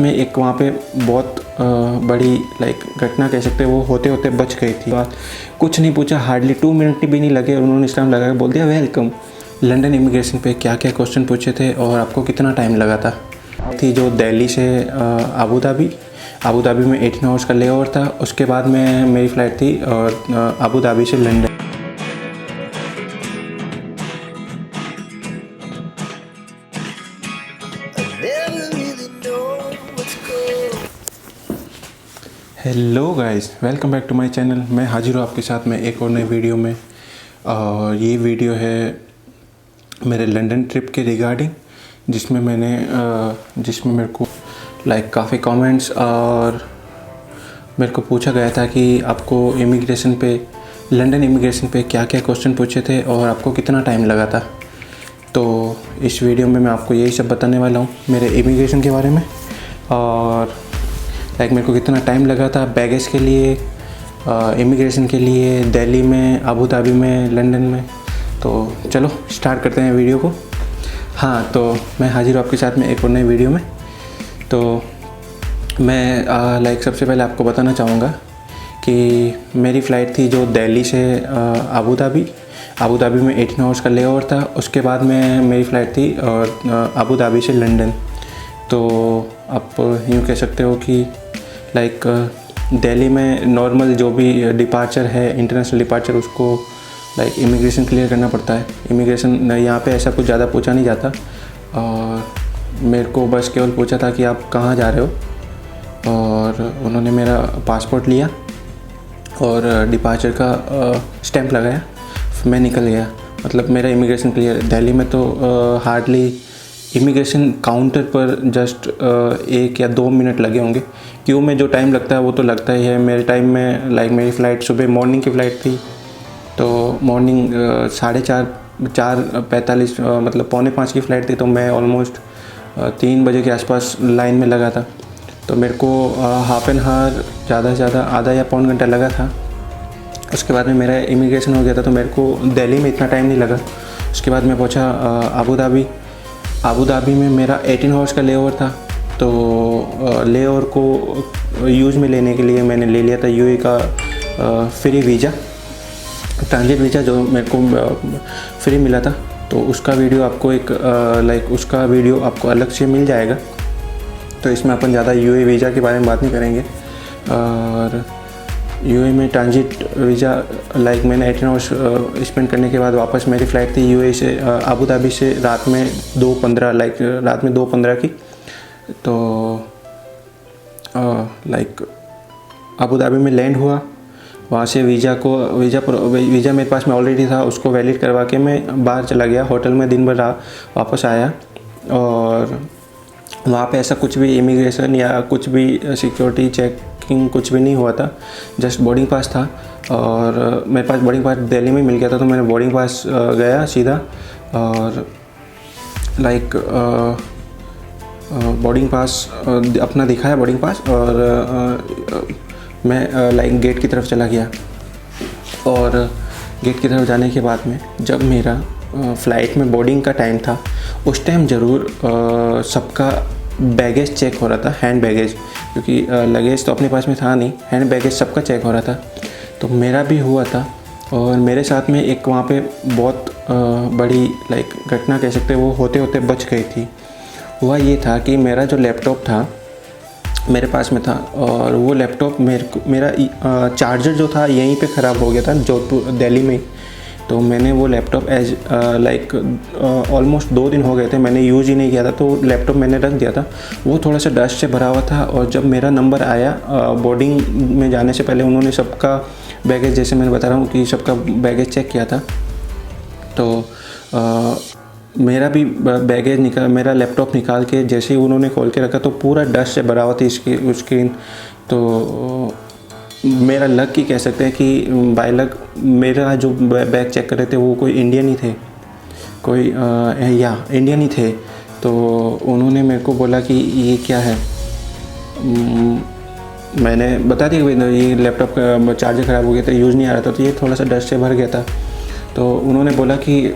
में एक वहाँ पे बहुत बड़ी घटना कह सकते हैं, वो होते होते बच गई थी। बात कुछ नहीं पूछा, हार्डली 2 मिनट भी नहीं लगे और उन्होंने इस टाइम लगा के बोल दिया वेलकम। लंदन इमिग्रेशन पे क्या क्या क्वेश्चन पूछे थे और आपको कितना टाइम लगा था। थी जो दिल्ली से अबू धाबी में 18 आवर्स का ले ओवर था। उसके बाद में मेरी फ़्लाइट थी और अबू धाबी से London. Hello guys, welcome back to my channel. मैं हाजिर हूँ आपके साथ में एक और नई वीडियो में। और ये वीडियो है मेरे लंदन ट्रिप के रिगार्डिंग, जिसमें मेरे को काफ़ी कमेंट्स और मेरे को पूछा गया था कि आपको लंदन इमिग्रेशन पे क्या क्या क्वेश्चन पूछे थे और आपको कितना टाइम लगा था। तो इस वीडियो में मैं आपको यही सब बताने वाला हूँ मेरे इमिग्रेशन के बारे में और मेरे को कितना टाइम लगा था बैगेज के लिए, इमिग्रेशन के लिए, दिल्ली में, अबू धाबी में, लंदन में। तो चलो स्टार्ट करते हैं वीडियो को। हाँ, तो मैं हाजिर हूँ आपके साथ में एक और नई वीडियो में। तो मैं सबसे पहले आपको बताना चाहूँगा कि मेरी फ़्लाइट थी जो दिल्ली से अबू धाबी में 18 आवर्स का ले ओवर था। उसके बाद में मेरी फ़्लाइट थी और अबू धाबी से लंदन। तो आप यूँ कह सकते हो कि दिल्ली में नॉर्मल जो भी डिपार्चर है, इंटरनेशनल डिपार्चर, उसको इमिग्रेशन क्लियर करना पड़ता है। इमिग्रेशन यहाँ पे ऐसा कुछ ज़्यादा पूछा नहीं जाता और मेरे को बस केवल पूछा था कि आप कहाँ जा रहे हो, और उन्होंने मेरा पासपोर्ट लिया और डिपार्चर का स्टैंप लगाया, मैं निकल गया। मतलब मेरा इमिग्रेशन क्लियर। दिल्ली में तो हार्डली इमिग्रेशन काउंटर पर जस्ट 1 या 2 मिनट लगे होंगे। क्यों में जो टाइम लगता है वो तो लगता ही है। मेरे टाइम में मेरी फ़्लाइट सुबह मॉर्निंग की फ़्लाइट थी, तो मॉर्निंग 4:45 मतलब 4:45 की फ़्लाइट थी। तो मैं ऑलमोस्ट 3 बजे के आसपास लाइन में लगा था। तो मेरे को हाफ़ एन हावर, ज़्यादा से ज़्यादा आधा या पौन घंटा लगा था। उसके बाद में मेरा इमिग्रेशन हो गया था, तो मेरे को दिल्ली में इतना टाइम नहीं लगा। उसके बाद मैं पहुँचा अबू धाबी में मेरा 18 आवर्स का ले ओवर था। तो ले ओवर को यूज़ में लेने के लिए मैंने ले लिया था यूएई का फ्री वीज़ा, ट्रांजिट वीज़ा, जो मेरे को फ्री मिला था। तो उसका वीडियो आपको उसका वीडियो आपको अलग से मिल जाएगा। तो इसमें अपन ज़्यादा यूएई वीज़ा के बारे में बात नहीं करेंगे। और यूएई में ट्रांजिट वीज़ा मैंने 18 आवर्स स्पेंड करने के बाद वापस मेरी फ़्लाइट थी यूएई से अबू धाबी से रात में 2:15 की। तो अबू धाबी में लैंड हुआ। वहाँ से वीज़ा मेरे पास में ऑलरेडी था, उसको वैलिड करवा के मैं बाहर चला गया, होटल में दिन भर रहा, वापस आया। और वहाँ पे ऐसा कुछ भी इमिग्रेशन या कुछ भी सिक्योरिटी चेकिंग कुछ भी नहीं हुआ था, जस्ट बोर्डिंग पास था। और मेरे पास बोर्डिंग पास दिल्ली में मिल गया था, तो मैंने बोर्डिंग पास गया सीधा और बोर्डिंग पास अपना दिखाया बोर्डिंग पास, और मैं गेट की तरफ चला गया। और गेट की तरफ जाने के बाद में जब मेरा फ़्लाइट में बोर्डिंग का टाइम था, उस टाइम ज़रूर सबका बैगेज चेक हो रहा था, हैंड बैगेज, क्योंकि लगेज तो अपने पास में था नहीं, हैंड बैगेज सबका चेक हो रहा था। तो मेरा भी हुआ था। और मेरे साथ में एक वहाँ पे बहुत बड़ी घटना कह सकते हैं, वो होते होते बच गई थी। हुआ ये था कि मेरा जो लैपटॉप था मेरे पास में था, और वो लैपटॉप मेरा चार्जर जो था यहीं पे ख़राब हो गया था जोधपुर, दिल्ली में। तो मैंने वो लैपटॉप ऑलमोस्ट 2 दिन हो गए थे, मैंने यूज़ ही नहीं किया था, तो लैपटॉप मैंने रख दिया था। वो थोड़ा सा डस्ट से भरा हुआ था। और जब मेरा नंबर आया बोर्डिंग में जाने से पहले, उन्होंने सबका बैगेज, जैसे मैंने बता रहा हूँ कि सबका बैगेज चेक किया था। तो मेरा भी बैगेज मेरा लैपटॉप निकाल के जैसे ही उन्होंने खोल के रखा, तो पूरा डस्ट से भरा हुआ था स्क्रीन। तो मेरा लक ही कह सकते हैं कि बाय लक मेरा जो बैग चेक कर रहे थे वो कोई इंडियन ही थे, इंडियन ही थे। तो उन्होंने मेरे को बोला कि ये क्या है। मैंने बता दिया कि ये लैपटॉप का चार्जर ख़राब हो गया था, यूज़ नहीं आ रहा था, तो ये थोड़ा सा डस्ट से भर गया था। तो उन्होंने बोला कि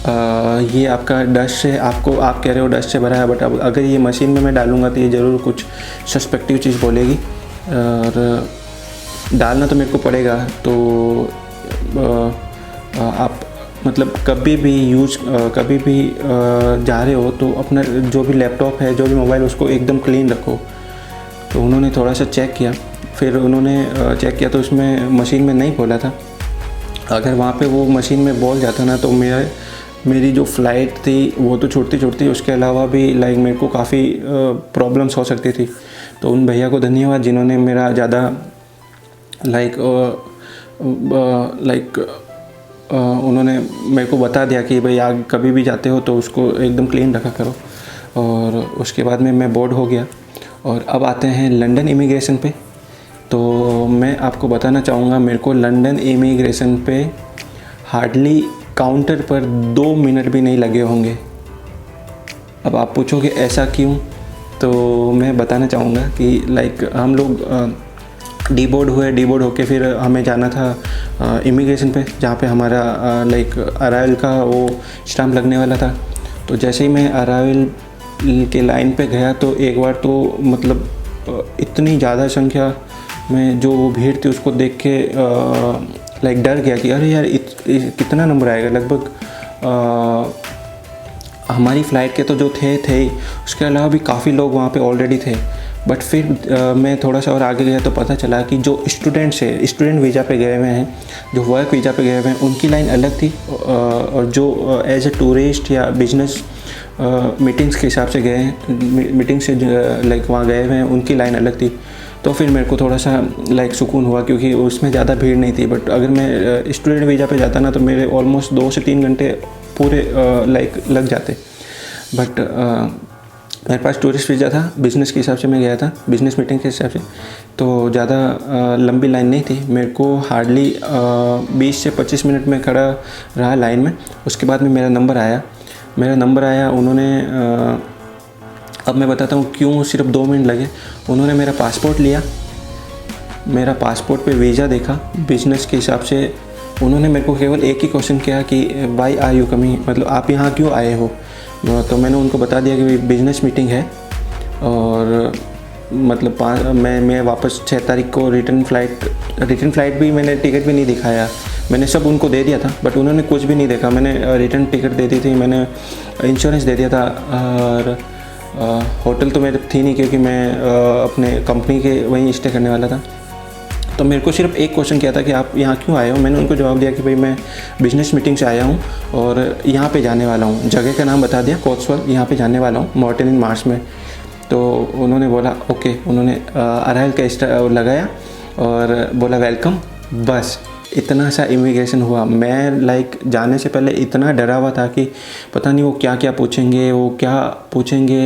ये आपका डस्ट से आप कह रहे हो डस्ट से भरा है, बट अब अगर ये मशीन में मैं डालूँगा तो ये ज़रूर कुछ सस्पेक्टिव चीज़ बोलेगी, और डालना तो मेरे को पड़ेगा। तो आप मतलब कभी भी जा रहे हो तो अपना जो भी लैपटॉप है, जो भी मोबाइल, उसको एकदम क्लीन रखो। तो उन्होंने थोड़ा सा चेक किया, फिर उन्होंने चेक किया तो उसमें मशीन में नहीं बोला था। अगर वहाँ पे वो मशीन में बोल जाता ना तो मेरी जो फ़्लाइट थी वो तो छूटती, उसके अलावा भी लाइक मेरे को काफ़ी प्रॉब्लम्स हो सकती थी। तो उन भैया को धन्यवाद जिन्होंने मेरा ज़्यादा उन्होंने मेरे को बता दिया कि भाई आप कभी भी जाते हो तो उसको एकदम क्लीन रखा करो। और उसके बाद में मैं बोर्ड हो गया, और अब आते हैं लंदन इमिग्रेशन पे। तो मैं आपको बताना चाहूँगा, मेरे को लंदन इमिग्रेशन पे हार्डली काउंटर पर 2 मिनट भी नहीं लगे होंगे। अब आप पूछोगे ऐसा क्यों, तो मैं बताना चाहूँगा कि लाइक हम लोग डी बोर्ड होके फिर हमें जाना था इमिग्रेशन पे, जहाँ पे हमारा लाइक अराइवल का वो स्टैम्प लगने वाला था। तो जैसे ही मैं अराइवल के लाइन पे गया तो एक बार तो मतलब इतनी ज़्यादा संख्या में जो वो भीड़ थी उसको देख के लाइक डर गया कि अरे यार कितना नंबर आएगा। लगभग हमारी फ़्लाइट के तो जो थे उसके अलावा भी काफ़ी लोग वहाँ पे ऑलरेडी थे। बट फिर मैं थोड़ा सा और आगे गया तो पता चला कि जो स्टूडेंट वीज़ा पे गए हुए हैं, जो वर्क वीज़ा पे गए हुए हैं, उनकी लाइन अलग थी, और जो एज ए टूरिस्ट या बिजनेस मीटिंग्स के हिसाब से मीटिंग से लाइक वहाँ गए हुए हैं, उनकी लाइन अलग थी। तो फिर मेरे को थोड़ा सा लाइक सुकून हुआ क्योंकि उसमें ज़्यादा भीड़ नहीं थी। बट अगर मैं स्टूडेंट वीज़ा पे जाता ना तो मेरे ऑलमोस्ट 2 से 3 घंटे पूरे लाइक लग जाते। बट मेरे पास टूरिस्ट वीज़ा था, बिज़नेस के हिसाब से मैं गया था, बिज़नेस मीटिंग के हिसाब से, तो ज़्यादा लंबी लाइन नहीं थी। मेरे को हार्डली 20 से 25 मिनट में खड़ा रहा लाइन में। उसके बाद में मेरा नंबर आया। उन्होंने अब मैं बताता हूँ क्यों सिर्फ 2 मिनट लगे। उन्होंने मेरा पासपोर्ट लिया, मेरा पासपोर्ट पे वीज़ा देखा बिज़नेस के हिसाब से। उन्होंने मेरे को केवल एक ही क्वेश्चन किया कि वाई आर यू कमिंग, मतलब आप यहाँ क्यों आए हो। तो मैंने उनको बता दिया कि बिज़नेस मीटिंग है, और मतलब मैं वापस 6 तारीख को रिटर्न फ़्लाइट भी मैंने टिकट भी नहीं दिखाया, मैंने सब उनको दे दिया था। बट उन्होंने कुछ भी नहीं देखा। मैंने रिटर्न टिकट दे दी थी, मैंने इंश्योरेंस दे दिया था, और होटल तो मेरे थी नहीं क्योंकि मैं अपने कंपनी के वहीं स्टे करने वाला था। तो मेरे को सिर्फ एक क्वेश्चन किया था कि आप यहाँ क्यों आए हो। मैंने उनको जवाब दिया कि भाई मैं बिज़नेस मीटिंग से आया हूँ और यहाँ पे जाने वाला हूँ। जगह का नाम बता दिया, कोट्सवॉल्ड, यहाँ पे जाने वाला हूँ मॉर्टन इन मार्च में। तो उन्होंने बोला ओके, उन्होंने अराइवल का लगाया और बोला वेलकम। बस इतना सा इमिग्रेशन हुआ। मैं लाइक जाने से पहले इतना डरा हुआ था कि पता नहीं वो क्या क्या पूछेंगे,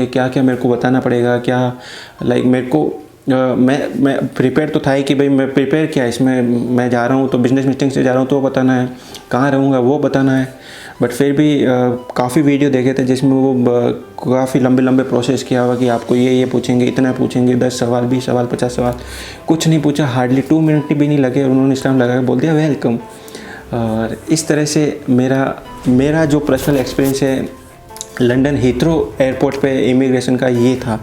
क्या क्या मेरे को बताना पड़ेगा, क्या लाइक मेरे को मैं प्रिपेयर तो था ही कि भाई मैं प्रिपेयर किया इसमें, मैं जा रहा हूँ तो बिज़नेस मीटिंग से जा रहा हूँ तो वो बताना है, कहाँ रहूँगा वो बताना है। बट फिर भी काफ़ी वीडियो देखे थे जिसमें वो काफ़ी लंबे प्रोसेस किया हुआ कि आपको ये पूछेंगे, इतना पूछेंगे, 10 सवाल, 20 सवाल, 50 सवाल। कुछ नहीं पूछा, हार्डली 2 मिनट भी नहीं लगे, उन्होंने स्टैम्प लगा के बोल दिया वेलकम। और इस तरह से मेरा जो पर्सनल एक्सपीरियंस है लंदन हीथ्रो एयरपोर्ट पे इमिग्रेशन का ये था।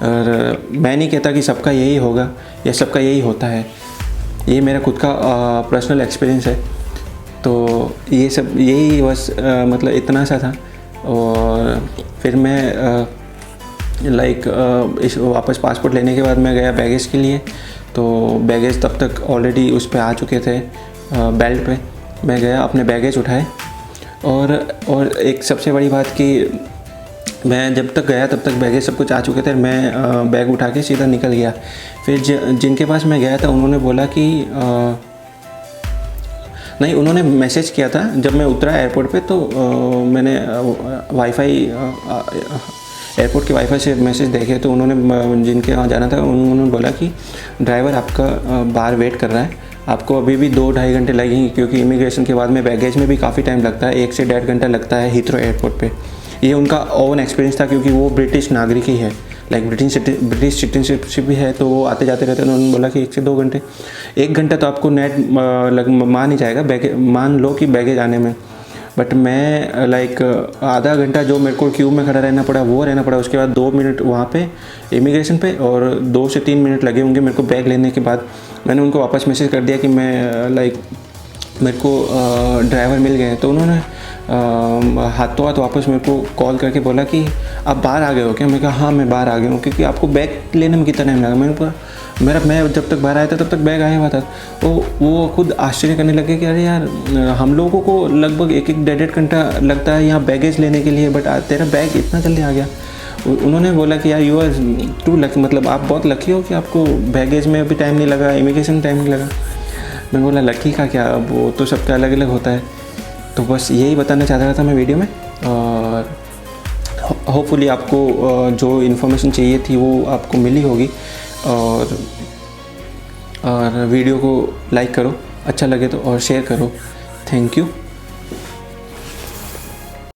और मैं नहीं कहता कि सबका यही होगा या सबका यही होता है, ये मेरा खुद का पर्सनल एक्सपीरियंस है। तो ये सब यही बस मतलब इतना सा था। और फिर मैं इस वापस पासपोर्ट लेने के बाद मैं गया बैगेज के लिए। तो बैगेज तब तक ऑलरेडी उस पे आ चुके थे बेल्ट पे। मैं गया, अपने बैगेज उठाए, और एक सबसे बड़ी बात कि मैं जब तक गया तब तक बैगेज सब कुछ आ चुके थे। मैं बैग उठा के सीधा निकल गया। फिर जिनके पास मैं गया था उन्होंने बोला कि नहीं, उन्होंने मैसेज किया था जब मैं उतरा एयरपोर्ट पे। तो मैंने वाईफाई एयरपोर्ट के वाईफाई से मैसेज देखे। तो उन्होंने जिनके वहाँ जाना था उन्होंने बोला कि ड्राइवर आपका बाहर वेट कर रहा है, आपको अभी भी 2-2.5 घंटे लगेंगे, क्योंकि इमिग्रेशन के बाद में बैगेज में भी काफ़ी टाइम लगता है, 1 से 1.5 घंटा लगता है हीथ्रो एयरपोर्ट पे। ये उनका ओन एक्सपीरियंस था क्योंकि वो ब्रिटिश नागरिक ही है, लाइक ब्रिटिश सिटीजनशिप भी है, तो वो आते जाते रहते हैं। उन्होंने बोला कि 1 से 2 घंटे, 1 घंटा तो आपको नेट मान ही जाएगा मान लो कि बैगेज आने में। बट मैं लाइक आधा घंटा जो मेरे को क्यू में खड़ा रहना पड़ा वो रहना पड़ा। उसके बाद 2 मिनट वहाँ पे इमिग्रेशन पे और 2 से 3 मिनट लगे होंगे मेरे को बैग लेने के बाद। मैंने उनको वापस मैसेज कर दिया कि मैं लाइक मेरे को ड्राइवर मिल गए। तो उन्होंने हाथों हाथ वापस मेरे को कॉल करके बोला कि आप बाहर आ गए हो क्या? मैं कहा हाँ मैं बाहर आ गया हूँ, क्योंकि आपको बैग लेने में कितना टाइम लगा? मैं जब तक बाहर आया था तब तक बैग आया हुआ था। तो वो खुद आश्चर्य करने लगे कि अरे यार हम लोगों को लगभग 1-1 घंटा लगता है यहाँ बैगेज लेने के लिए, बट तेरा बैग इतना जल्दी आ गया। उन्होंने बोला कि यार यू आर टू लकी, मतलब आप बहुत लकी हो कि आपको बैगेज में अभी टाइम नहीं लगा, इमिग्रेशन में टाइम नहीं लगा। मैं बोला लकी का क्या, अब वो तो सबका अलग अलग होता है। तो बस यही बताना चाह रहा था मैं वीडियो में, और होपफुली आपको जो इन्फॉर्मेशन चाहिए थी वो आपको मिली होगी। और वीडियो को लाइक करो अच्छा लगे तो, और शेयर करो। Thank you.